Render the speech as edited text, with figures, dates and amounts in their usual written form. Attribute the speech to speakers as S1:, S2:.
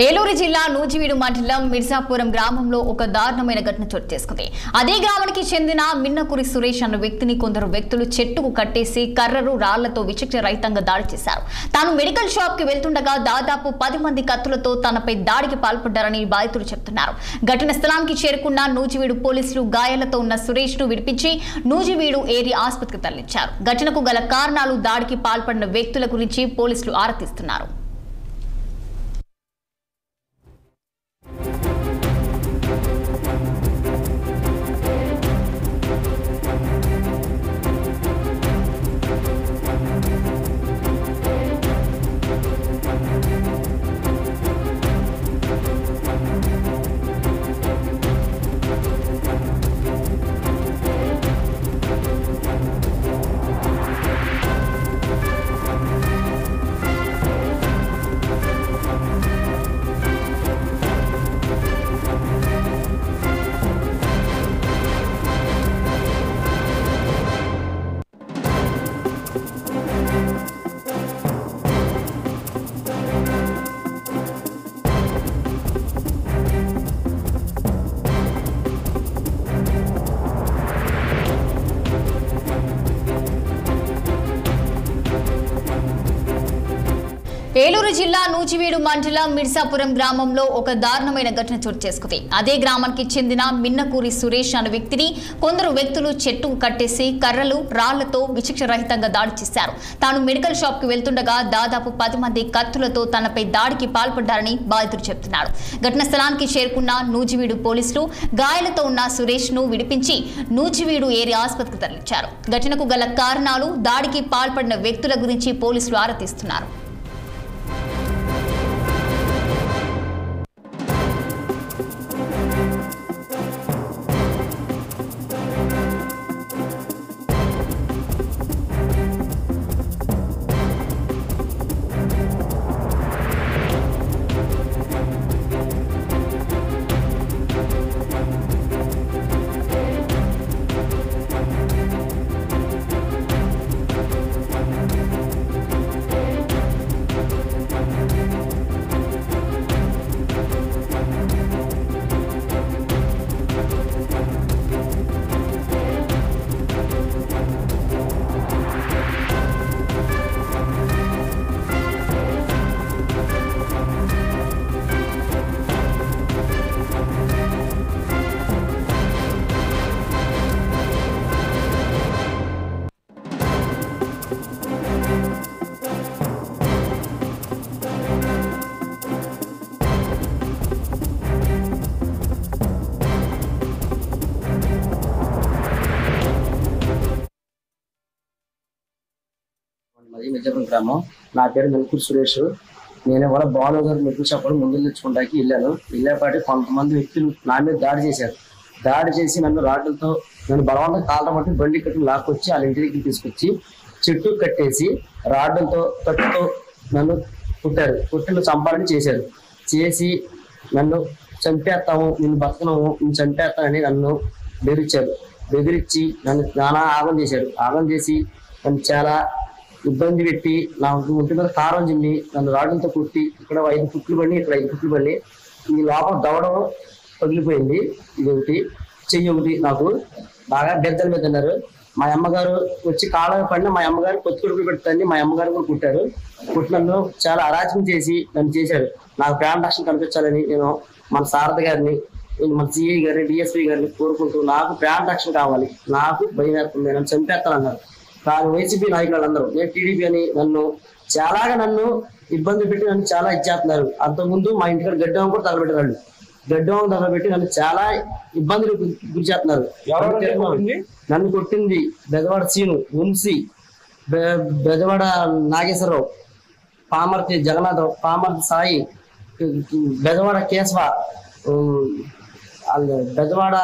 S1: ఏలూరు జిల్లా నూజివీడు మండలం మిర్జాపురం గ్రామంలో ఒక దారుణమైన ఘటన చోటు చేసుకుంది. అదే గ్రామానికి చెందిన మిన్నకూరి సురేష్ అన్న వ్యక్తిని కొందరు వ్యక్తులు చెట్టుకు కట్టేసి కర్రలు రాళ్లతో విచక్షణ రహితంగా దాడి చేశారు. తాను మెడికల్ షాప్ కి వెళ్తుండగా దాదాపు 10 మంది కత్తులతో తనపై దాడికి పాల్పడ్డారని బాధితులు చెబుతున్నారు. ఘటన స్థలానికి చేరుకున్న నూజివీడు పోలీసులు గాయాలతో ఉన్న సురేష్ ను విడిపించి నూజివీడు ఏరియా ఆసుపత్రికి తరలించారు. ఘటనకు గల కారణాలు, దాడికి పాల్పడిన వ్యక్తుల గురించి పోలీసులు ఆరా తీస్తున్నారు. ఏలూరు జిల్లా నూజివీడు మండలం మిర్జాపురం గ్రామంలో ఒక దారుణమైన ఘటన చోటు చేసుకుంది. అదే గ్రామానికి చెందిన మిన్నకూరి సురేష్ అనే వ్యక్తిని కొందరు వ్యక్తులు చెట్టుకు కట్టేసి కర్రలు రాళ్లతో విచక్షణ రహితంగా దాడి చేశారు. తాను మెడికల్ షాప్ కి వెళ్తుండగా దాదాపు 10 మంది కత్తులతో తనపై దాడికి పాల్పడ్డారని బాధితులు చెబుతున్నారు. ఘటన స్థలానికి చేరుకున్న నూజివీడు పోలీసులు గాయాలతో ఉన్న సురేష్ ను విడిపించి నూజివీడు ఏరియా ఆసుపత్రికి తరలించారు. ఘటనకు గల కారణాలు, దాడికి పాల్పడిన వ్యక్తుల గురించి పోలీసులు ఆరా తీస్తున్నారు.
S2: మిర్జాపురం గ్రామం. నా పేరు మిన్నకూరి సురేష్. నేను కూడా బాలు గారు మెడికల్ షాప్ ముందు తెచ్చుకుంటాకి వెళ్ళాను. వెళ్ళేపాటి కొంతమంది వ్యక్తులు నా మీద దాడి చేశారు. దాడి చేసి నన్ను రాడ్లతో బలవంతంగా కాళ్ళ బట్టి బండి కట్టి లాక్కొచ్చి వాళ్ళ ఇంటికి తీసుకొచ్చి చెట్టు కట్టేసి రాడ్లతో కట్టుతో నన్ను కుట్టారు. కుట్టిన చంపాలని చేశారు. చేసి నన్ను చంపేస్తాము, నిన్ను బతకనము, నేను చంపేస్తానని నన్ను బెదిరించి నన్ను నానా ఆగం చేశారు. ఆగం చేసి నన్ను చాలా ఇబ్బంది పెట్టి నా ఒంటి మీద కారం జిమ్మి నన్ను రాడ్లతో కుట్టి ఇక్కడ 5 కుట్లు పడి, ఇక్కడ 5 కుట్లు పడి ఈ లోపల దవడం పగిలిపోయింది. ఇది ఒకటి, చెయ్యి ఒకటి నాకు బాగా బెద్దల మీద ఉన్నారు. మా అమ్మగారు వచ్చి కాళ్ళ పడిన మా అమ్మగారు కొత్త కొడుకులు పెడతాన్ని మా అమ్మగారు కూడా కుట్టారు. నన్ను చాలా అరాచకం చేసి నన్ను చేశారు. నాకు ప్రాణ రక్షణ కనిపించాలని నేను మన సారథి గారిని, మన సిఐ గారిని, డిఎస్పీ గారిని కోరుకుంటూ నాకు ప్రాణ రక్షణ కావాలి, నాకు భయం వేస్తుంది, నన్ను చంపేస్తాను అన్నారు. కానీ వైసీపీ నాయకులు అందరూ, నేను టీడీపీ అని నన్ను నన్ను ఇబ్బంది పెట్టి నన్ను చాలా ఇచ్చేస్తున్నారు. అంతకుముందు మా ఇంటికాడ గడ్డం కూడా తగలబెట్టారు. గడ్డం తగలబెట్టి నన్ను చాలా ఇబ్బందులు గురి చేస్తున్నారు. నన్ను కొట్టింది బెజవాడ సీను, వంశీ, బెజవాడ నాగేశ్వరరావు, పామర్తి జగన్నాథరావు, పామర్తి సాయి, బెజవాడ కేశవ, బెజవాడ